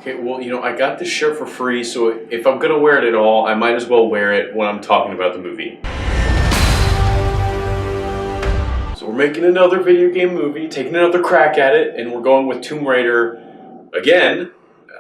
Okay, well, I got this shirt for free, so if I'm gonna wear it at all, I might as well wear it when I'm talking about the movie. So we're making another video game movie, taking another crack at it, and we're going with Tomb Raider again.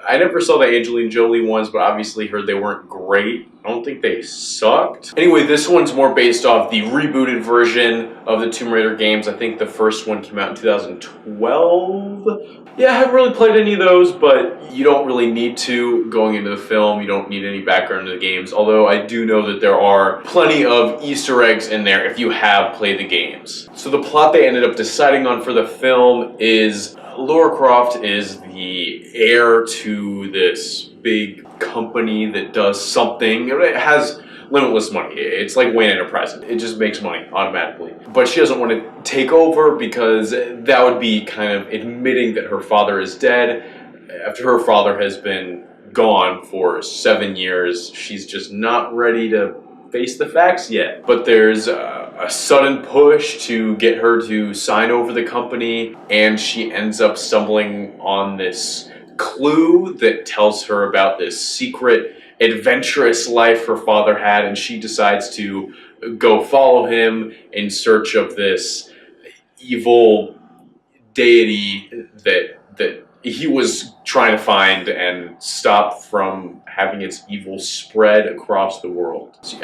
I never saw the Angelina Jolie ones, but obviously heard they weren't great. I don't think they sucked. Anyway, this one's more based off the rebooted version of the Tomb Raider games. I think the first one came out in 2012. Yeah, I haven't really played any of those, but you don't really need to going into the film. You don't need any background to the games, although I do know that there are plenty of Easter eggs in there if you have played the games. So the plot they ended up deciding on for the film is Lara Croft is the heir to this big company that does something. It has limitless money. It's like Wayne Enterprises. It just makes money automatically. But she doesn't want to take over because that would be kind of admitting that her father is dead. After her father has been gone for 7 years, she's just not ready to face the facts yet. But there's a sudden push to get her to sign over the company, and she ends up stumbling on this clue that tells her about this secret adventurous life her father had, and she decides to go follow him in search of this evil deity that he was trying to find and stop from having its evil spread across the world. So,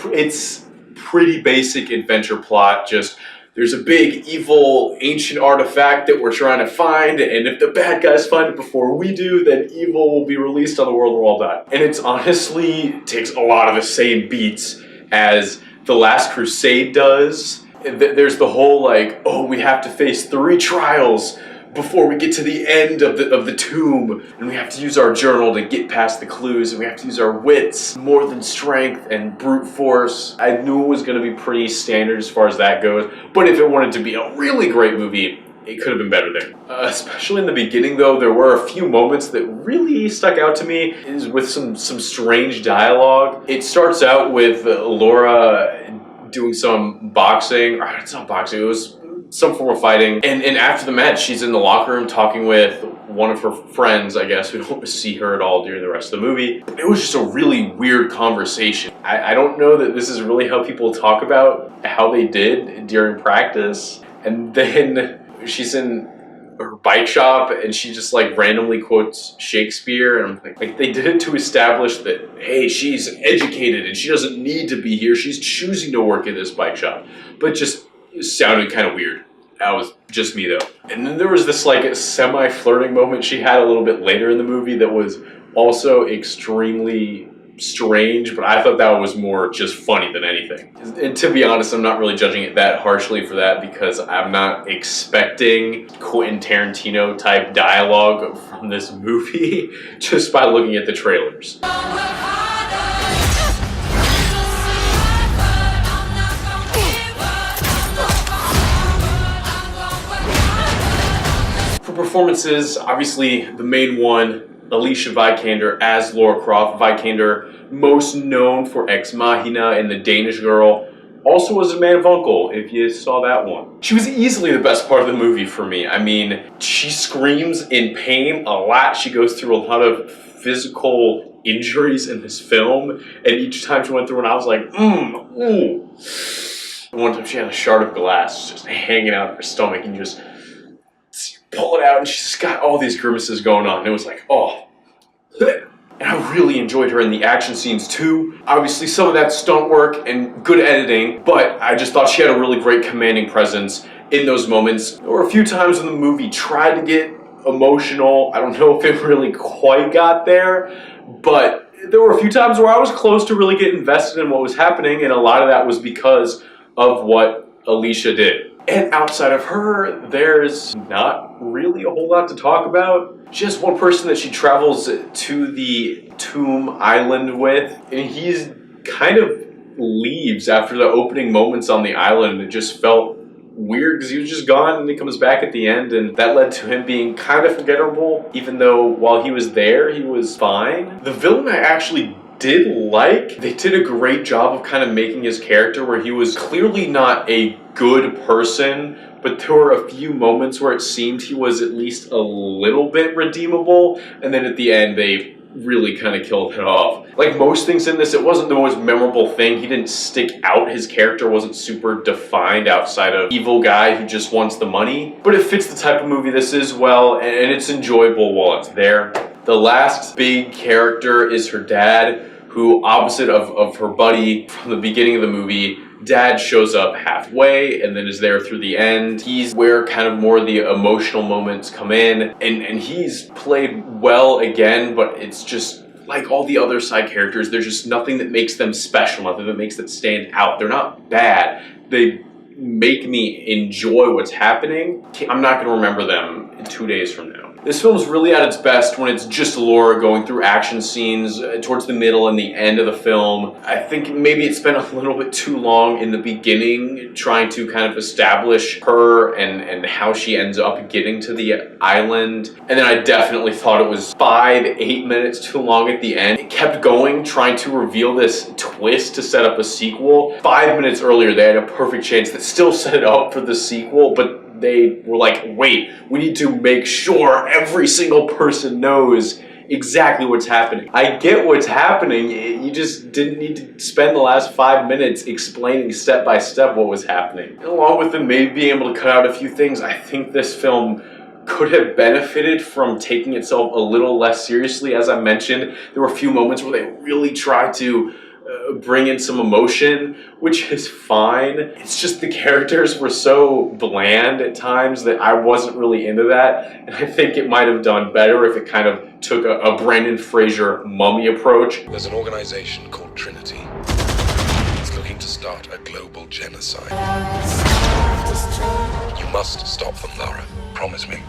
it's pretty basic adventure plot. Just there's a big evil ancient artifact that we're trying to find, and if the bad guys find it before we do, then evil will be released on the world and we'll all die. And it's honestly takes a lot of the same beats as The Last Crusade does. There's the whole like, oh, we have to face 3 trials before we get to the end of the tomb, and we have to use our journal to get past the clues, and we have to use our wits more than strength and brute force. I knew it was going to be pretty standard as far as that goes, but if it wanted to be a really great movie, it could have been better there. Especially in the beginning, though, there were a few moments that really stuck out to me is with some strange dialogue. It starts out with Laura doing some boxing, or it's not boxing, it was some form of fighting, and after the match she's in the locker room talking with one of her friends, I guess. We don't see her at all during the rest of the movie. It was just a really weird conversation. I don't know that this is really how people talk about how they did during practice. And then she's in her bike shop and she just like randomly quotes Shakespeare, and I'm like they did it to establish that, hey, she's educated and she doesn't need to be here, she's choosing to work in this bike shop. But just sounded kind of weird. That was just me though. And then there was this like semi-flirting moment she had a little bit later in the movie that was also extremely strange, but I thought that was more just funny than anything. And to be honest, I'm not really judging it that harshly for that because I'm not expecting Quentin Tarantino type dialogue from this movie just by looking at the trailers. Performances, obviously the main one, Alicia Vikander as Lara Croft. Vikander, most known for Ex Machina and The Danish Girl, also was a Man of Uncle, if you saw that one. She was easily the best part of the movie for me. I mean, she screams in pain a lot. She goes through a lot of physical injuries in this film, and each time she went through one, I was like, ooh. One time she had a shard of glass just hanging out of her stomach, and you just pull it out, and she's just got all these grimaces going on. And it was like, oh. And I really enjoyed her in the action scenes too. Obviously some of that stunt work and good editing, but I just thought she had a really great commanding presence in those moments. There were a few times when the movie tried to get emotional. I don't know if it really quite got there, but there were a few times where I was close to really get invested in what was happening, and a lot of that was because of what Alicia did. And outside of her, there's not really a whole lot to talk about. She has one person that she travels to the tomb island with, and he's kind of leaves after the opening moments on the island. It just felt weird because he was just gone, and he comes back at the end, and that led to him being kind of forgettable, even though while he was there, he was fine. The villain I actually did like. They did a great job of kind of making his character where he was clearly not a good person, but there were a few moments where it seemed he was at least a little bit redeemable, and then at the end they really kind of killed it off. Like most things in this, it wasn't the most memorable thing. He didn't stick out. His character wasn't super defined outside of evil guy who just wants the money. But it fits the type of movie this is well, and it's enjoyable while it's there. The last big character is her dad, who, opposite of her buddy from the beginning of the movie, Dad shows up halfway and then is there through the end. He's where kind of more of the emotional moments come in, and he's played well again, but it's just like all the other side characters, there's just nothing that makes them special, nothing that makes them stand out. They're not bad. They make me enjoy what's happening. I'm not going to remember them 2 days from now. This film's really at its best when it's just Laura going through action scenes towards the middle and the end of the film. I think maybe it spent a little bit too long in the beginning trying to kind of establish her and how she ends up getting to the island. And then I definitely thought it was 5-8 minutes too long at the end. It kept going, trying to reveal this twist to set up a sequel. 5 minutes earlier, they had a perfect chance that still set it up for the sequel, but they were like, wait, we need to make sure every single person knows exactly what's happening. I get what's happening, you just didn't need to spend the last 5 minutes explaining step by step what was happening. And along with them maybe being able to cut out a few things, I think this film could have benefited from taking itself a little less seriously. As I mentioned, there were a few moments where they really tried to bring in some emotion, which is fine. It's just the characters were so bland at times that I wasn't really into that, and I think it might have done better if it kind of took a Brendan Fraser mummy approach. There's an organization called Trinity. It's looking to start a global genocide. You must stop them, Lara. Promise me.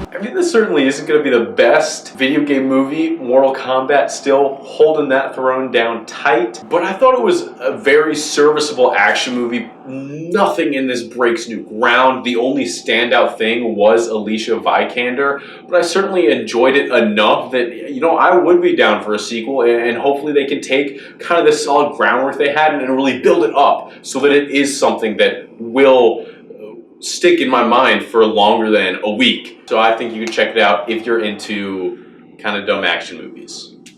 I mean, this certainly isn't going to be the best video game movie. Mortal Kombat still holding that throne down tight. But I thought it was a very serviceable action movie. Nothing in this breaks new ground. The only standout thing was Alicia Vikander. But I certainly enjoyed it enough that, you know, I would be down for a sequel. And hopefully they can take kind of this solid groundwork they had and really build it up so that it is something that will stick in my mind for longer than a week. So I think you could check it out if you're into kind of dumb action movies.